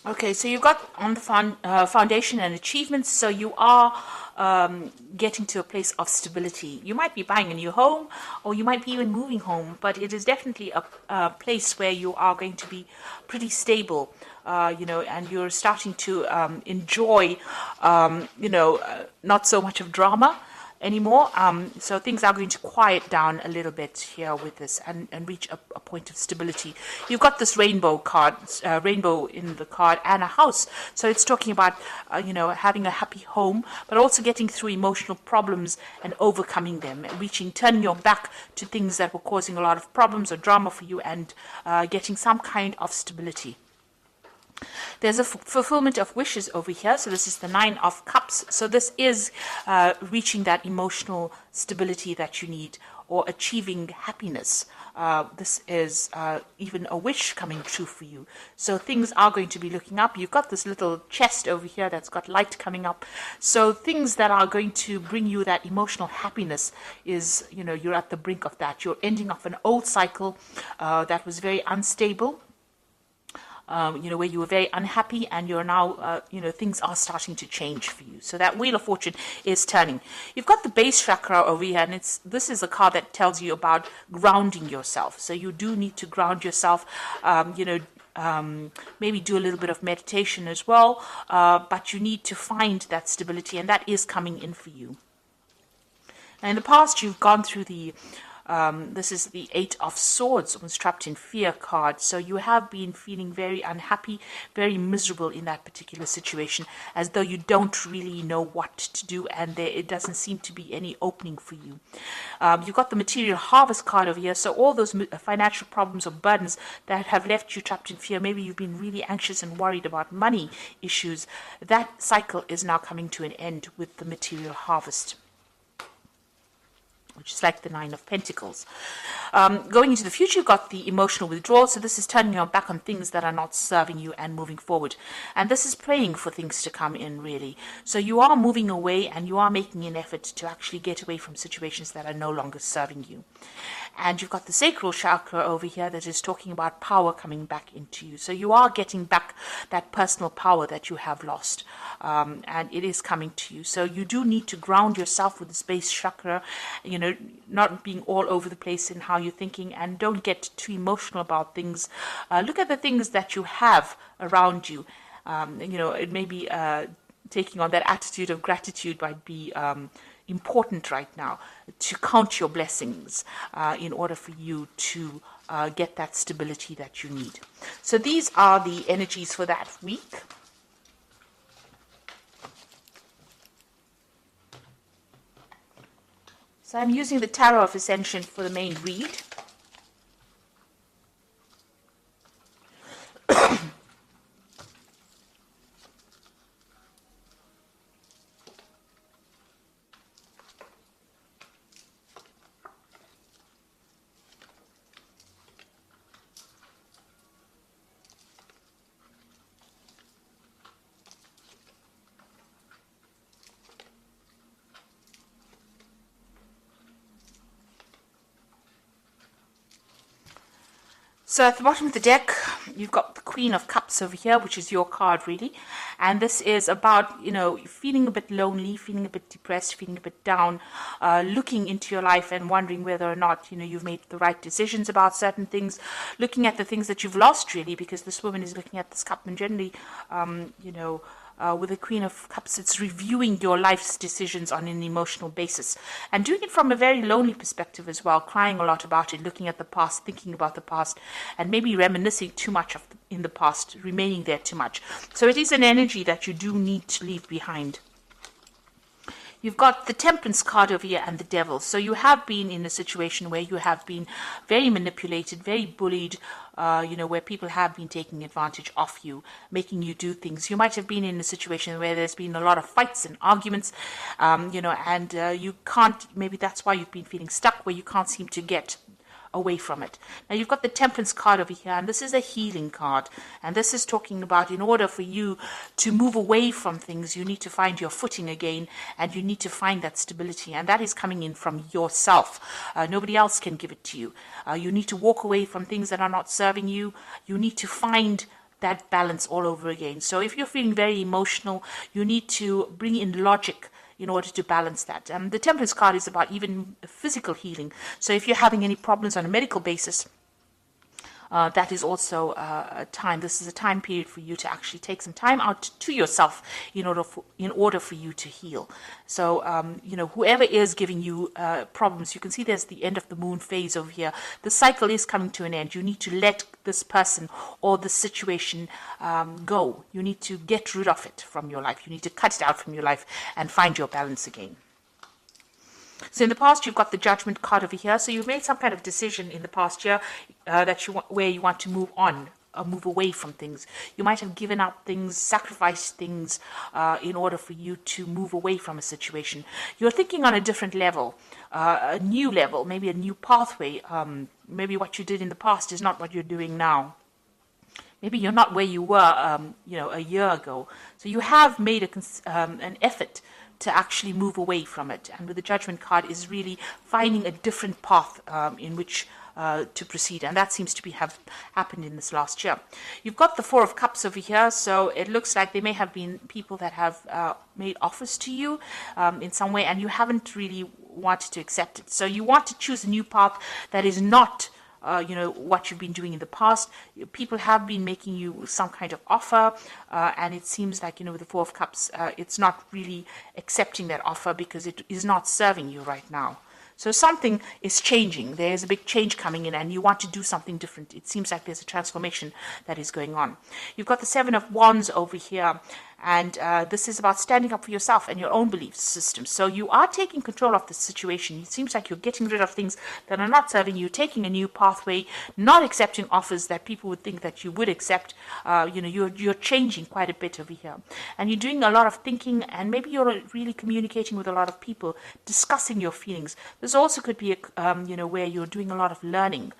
Okay, so you've got on the foundation and achievements, so you are getting to a place of stability. You might be buying a new home, or you might be even moving home, but it is definitely a place where you are going to be pretty stable, and you're starting to enjoy, not so much of drama anymore. So things are going to quiet down a little bit here with this and reach a point of stability. You've got this rainbow card, rainbow in the card, and a house. So it's talking about, having a happy home, but also getting through emotional problems and overcoming them, turning your back to things that were causing a lot of problems or drama for you, and getting some kind of stability. There's a fulfillment of wishes over here. So this is the Nine of Cups. So this is reaching that emotional stability that you need, or achieving happiness. This is even a wish coming true for you. So things are going to be looking up. You've got this little chest over here that's got light coming up. So things that are going to bring you that emotional happiness is, you're at the brink of that. You're ending off an old cycle that was very unstable. Where you were very unhappy, and you're now, things are starting to change for you. So that Wheel of Fortune is turning. You've got the base chakra over here, and this is a card that tells you about grounding yourself. So you do need to ground yourself, maybe do a little bit of meditation as well, but you need to find that stability, and that is coming in for you. Now, in the past, you've gone through this is the Eight of Swords, almost trapped in fear card. So you have been feeling very unhappy, very miserable in that particular situation, as though you don't really know what to do, and it doesn't seem to be any opening for you. You've got the Material Harvest card over here. So all those financial problems or burdens that have left you trapped in fear, maybe you've been really anxious and worried about money issues, that cycle is now coming to an end with the Material Harvest, which is like the Nine of Pentacles. Going into the future, you've got the emotional withdrawal. So this is turning your back on things that are not serving you and moving forward. And this is praying for things to come in, really. So you are moving away, and you are making an effort to actually get away from situations that are no longer serving you. And you've got the sacral chakra over here that is talking about power coming back into you. So you are getting back that personal power that you have lost. And it is coming to you. So you do need to ground yourself with the base chakra, not being all over the place in how you're thinking, and don't get too emotional about things. Look at the things that you have around you. It may be taking on that attitude of gratitude might be important right now, to count your blessings in order for you to get that stability that you need. So these are the energies for that week. So I'm using the Tarot of Ascension for the main read. So at the bottom of the deck, you've got the Queen of Cups over here, which is your card, really. And this is about, feeling a bit lonely, feeling a bit depressed, feeling a bit down, looking into your life and wondering whether or not, you've made the right decisions about certain things, looking at the things that you've lost, really, because this woman is looking at this cup, and generally, with the Queen of Cups, it's reviewing your life's decisions on an emotional basis, and doing it from a very lonely perspective as well, crying a lot about it, looking at the past, thinking about the past, and maybe reminiscing too much in the past, remaining there too much. So it is an energy that you do need to leave behind. You've got the Temperance card over here and the Devil. So you have been in a situation where you have been very manipulated, very bullied, where people have been taking advantage of you, making you do things. You might have been in a situation where there's been a lot of fights and arguments, and you can't, maybe that's why you've been feeling stuck, where you can't seem to get away from it. Now you've got the Temperance card over here, and this is a healing card, and this is talking about, in order for you to move away from things, you need to find your footing again, and you need to find that stability, and that is coming in from yourself. Nobody else can give it to you. You need to walk away from things that are not serving you. You need to find that balance all over again. So if you're feeling very emotional, you need to bring in logic in order to balance that. The Temperance card is about even physical healing. So if you're having any problems on a medical basis, that is also a time. This is a time period for you to actually take some time out to yourself in order for you to heal. So whoever is giving you problems, you can see there's the end of the moon phase over here. The cycle is coming to an end. You need to let this person or the situation go. You need to get rid of it from your life. You need to cut it out from your life and find your balance again. So in the past, you've got the Judgment card over here. So you've made some kind of decision in the past year where you want to move on, or move away from things. You might have given up things, sacrificed things in order for you to move away from a situation. You're thinking on a different level, a new level, maybe a new pathway. Maybe what you did in the past is not what you're doing now. Maybe you're not where you were, a year ago. So you have made an effort to actually move away from it. And with the Judgment card is really finding a different path in which to proceed. And that seems to have happened in this last year. You've got the Four of Cups over here. So it looks like there may have been people that have made offers to you in some way, and you haven't really wanted to accept it. So you want to choose a new path that is not what you've been doing in the past. People have been making you some kind of offer, and it seems like, with the Four of Cups, it's not really accepting that offer because it is not serving you right now. So something is changing. There's a big change coming in, and you want to do something different. It seems like there's a transformation that is going on. You've got the Seven of Wands over here, and this is about standing up for yourself and your own belief system. So you are taking control of the situation. It seems like you're getting rid of things that are not serving you, taking a new pathway, not accepting offers that people would think that you would accept. You're changing quite a bit over here. And you're doing a lot of thinking, and maybe you're really communicating with a lot of people, discussing your feelings. This also could be, where you're doing a lot of learning.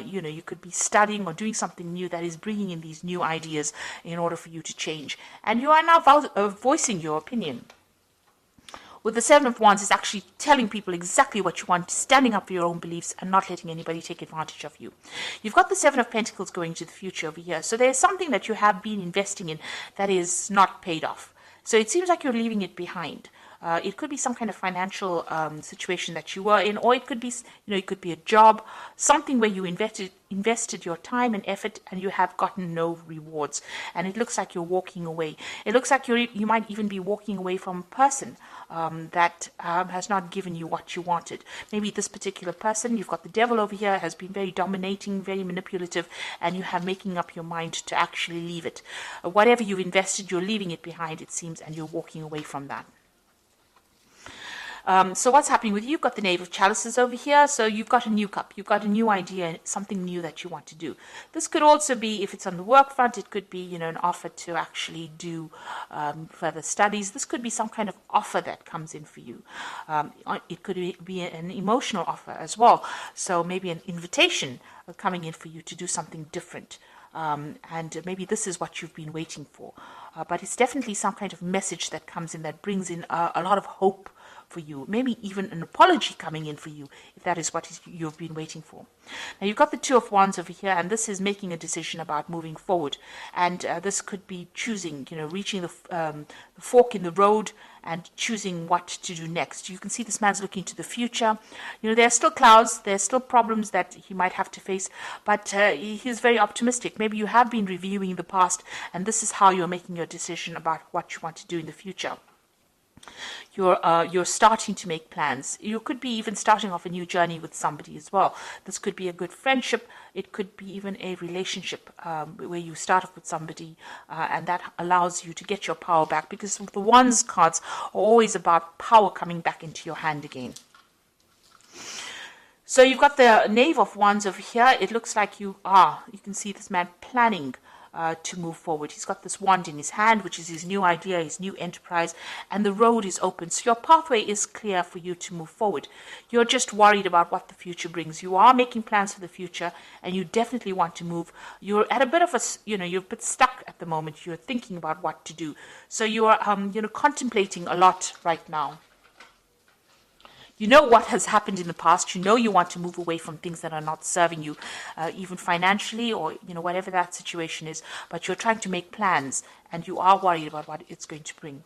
You could be studying or doing something new that is bringing in these new ideas in order for you to change. And you are now voicing your opinion. With the Seven of Wands, it's actually telling people exactly what you want, standing up for your own beliefs and not letting anybody take advantage of you. You've got the Seven of Pentacles going to the future over here. So there's something that you have been investing in that is not paid off. So it seems like you're leaving it behind. It could be some kind of financial situation that you were in, or it could be, it could be a job, something where you invested your time and effort and you have gotten no rewards. And it looks like you're walking away. It looks like you might even be walking away from a person that has not given you what you wanted. Maybe this particular person, you've got the Devil over here, has been very dominating, very manipulative, and you have making up your mind to actually leave it. Whatever you've invested, you're leaving it behind, it seems, and you're walking away from that. So what's happening with you? You've got the Knave of Chalices over here. So you've got a new cup. You've got a new idea, something new that you want to do. This could also be, if it's on the work front, it could be, an offer to actually do further studies. This could be some kind of offer that comes in for you. It could be an emotional offer as well. So maybe an invitation coming in for you to do something different. And maybe this is what you've been waiting for. But it's definitely some kind of message that comes in that brings in a lot of hope for you, maybe even an apology coming in for you, if that is what you've been waiting for. Now you've got the Two of Wands over here, and this is making a decision about moving forward. And this could be choosing, reaching the fork in the road and choosing what to do next. You can see this man's looking to the future. There are still clouds, there's still problems that he might have to face, but he's very optimistic. Maybe you have been reviewing the past, and this is how you're making your decision about what you want to do in the future. You're starting to make plans. You could be even starting off a new journey with somebody as well. This could be a good friendship. It could be even a relationship where you start off with somebody and that allows you to get your power back, because the Wands cards are always about power coming back into your hand again. So you've got the Knave of Wands over here. It looks like you can see this man planning to move forward. He's got this wand in his hand, which is his new idea, his new enterprise, and the road is open. So your pathway is clear for you to move forward. You're just worried about what the future brings. You are making plans for the future, and you definitely want to move. You're at a bit of you're a bit stuck at the moment. You're thinking about what to do. So you are, contemplating a lot right now. You know what has happened in the past. You know you want to move away from things that are not serving you, even financially or, whatever that situation is. But you're trying to make plans and you are worried about what it's going to bring.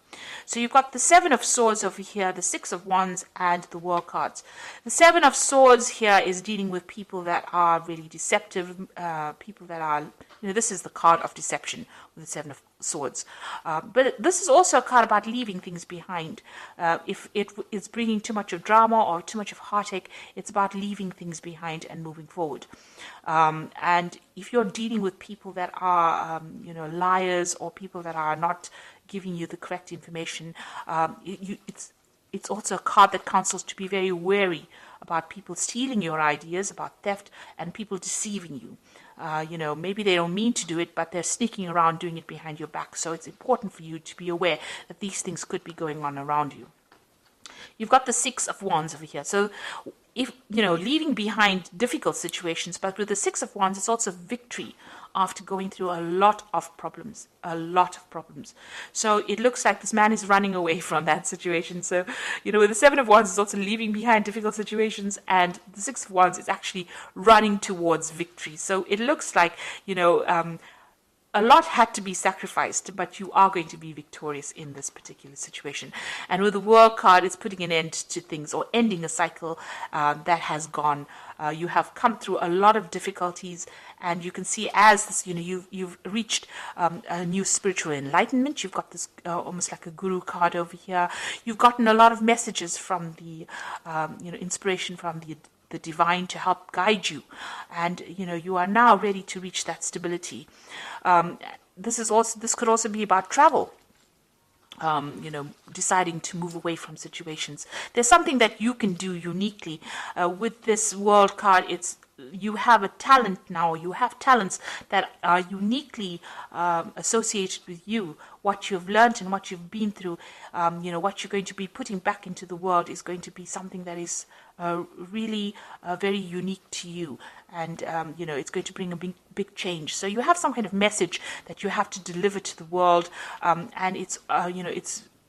So you've got the Seven of Swords over here, the Six of Wands, and the World cards. The Seven of Swords here is dealing with people that are really deceptive, people that are, this is the card of deception with the Seven of Swords. But this is also a card about leaving things behind. If it is bringing too much of drama or too much of heartache, it's about leaving things behind and moving forward. And if you're dealing with people that are, liars or people that are not giving you the correct information, it's also a card that counsels to be very wary about people stealing your ideas, about theft, and people deceiving you. Maybe they don't mean to do it, but they're sneaking around doing it behind your back. So it's important for you to be aware that these things could be going on around you. You've got the Six of Wands over here. So if, leaving behind difficult situations, but with the Six of Wands, it's also victory after going through a lot of problems. So it looks like this man is running away from that situation. So, with the Seven of Wands, it's also leaving behind difficult situations, and the Six of Wands is actually running towards victory. So it looks like, a lot had to be sacrificed, but you are going to be victorious in this particular situation. And with the World card, it's putting an end to things or ending a cycle that has gone. You have come through a lot of difficulties, and you can see as this, you've reached a new spiritual enlightenment. You've got this almost like a guru card over here. You've gotten a lot of messages from the, inspiration from the divine to help guide you, and you are now ready to reach that stability. This could also be about travel. Deciding to move away from situations. There's something that you can do uniquely with this World card. You have a talent now. You have talents that are uniquely associated with you. What you've learned and what you've been through, what you're going to be putting back into the world is going to be something that is really very unique to you. And, it's going to bring a big change. So you have some kind of message that you have to deliver to the world. And it's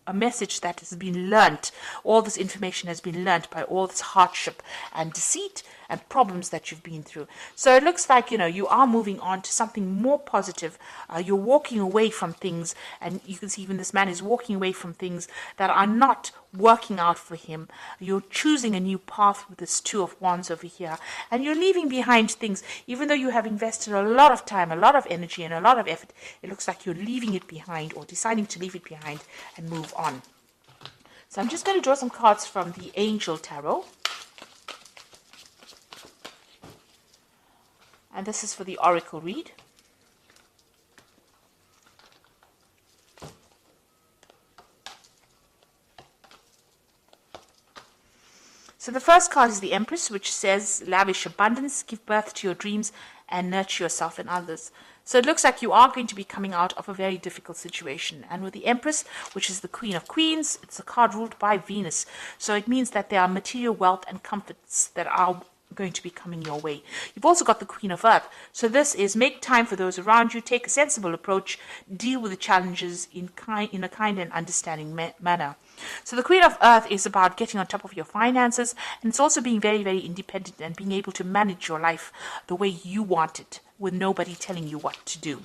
a message that has been learnt. All this information has been learnt by all this hardship and deceit and problems that you've been through. So it looks like, you are moving on to something more positive. You're walking away from things, and you can see even this man is walking away from things that are not working out for him. You're choosing a new path with this Two of Wands over here, and you're leaving behind things. Even though you have invested a lot of time, a lot of energy, and a lot of effort, it looks like you're leaving it behind or deciding to leave it behind and move on. So I'm just going to draw some cards from the Angel Tarot. And this is for the Oracle read. So the first card is the Empress, which says lavish abundance, give birth to your dreams, and nurture yourself and others. So it looks like you are going to be coming out of a very difficult situation. And with the Empress, which is the Queen of Queens, it's a card ruled by Venus. So it means that there are material wealth and comforts that are going to be coming your way. You've also got the Queen of Earth. So this is make time for those around you, take a sensible approach, deal with the challenges in a kind and understanding manner. So the Queen of Earth is about getting on top of your finances, and it's also being very, very independent and being able to manage your life the way you want it with nobody telling you what to do.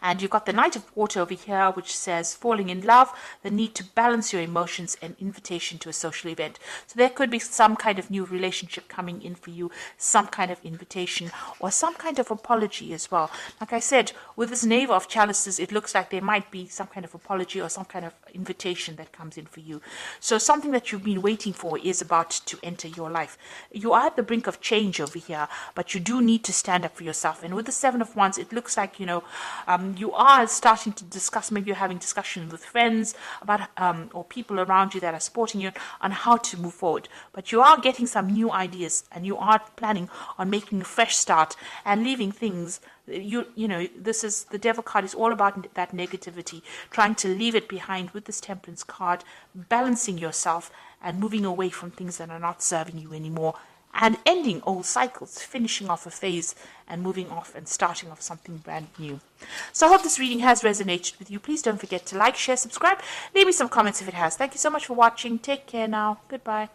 And you've got the Knight of Water over here, which says falling in love, the need to balance your emotions, and invitation to a social event. So there could be some kind of new relationship coming in for you, some kind of invitation, or some kind of apology as well. Like I said, with this Knave of Chalices, it looks like there might be some kind of apology or some kind of invitation that comes in for you. So something that you've been waiting for is about to enter your life. You are at the brink of change over here, but you do need to stand up for yourself. And with the Seven of Wands, it looks like, you are starting to discuss, maybe you're having discussions with friends about or people around you that are supporting you on how to move forward. But you are getting some new ideas, and you are planning on making a fresh start and leaving things. This is the Devil card is all about that negativity, trying to leave it behind with this Temperance card, balancing yourself and moving away from things that are not serving you anymore, and ending old cycles, finishing off a phase and moving off and starting off something brand new. So I hope this reading has resonated with you. Please don't forget to like, share, subscribe. Leave me some comments if it has. Thank you so much for watching. Take care now. Goodbye.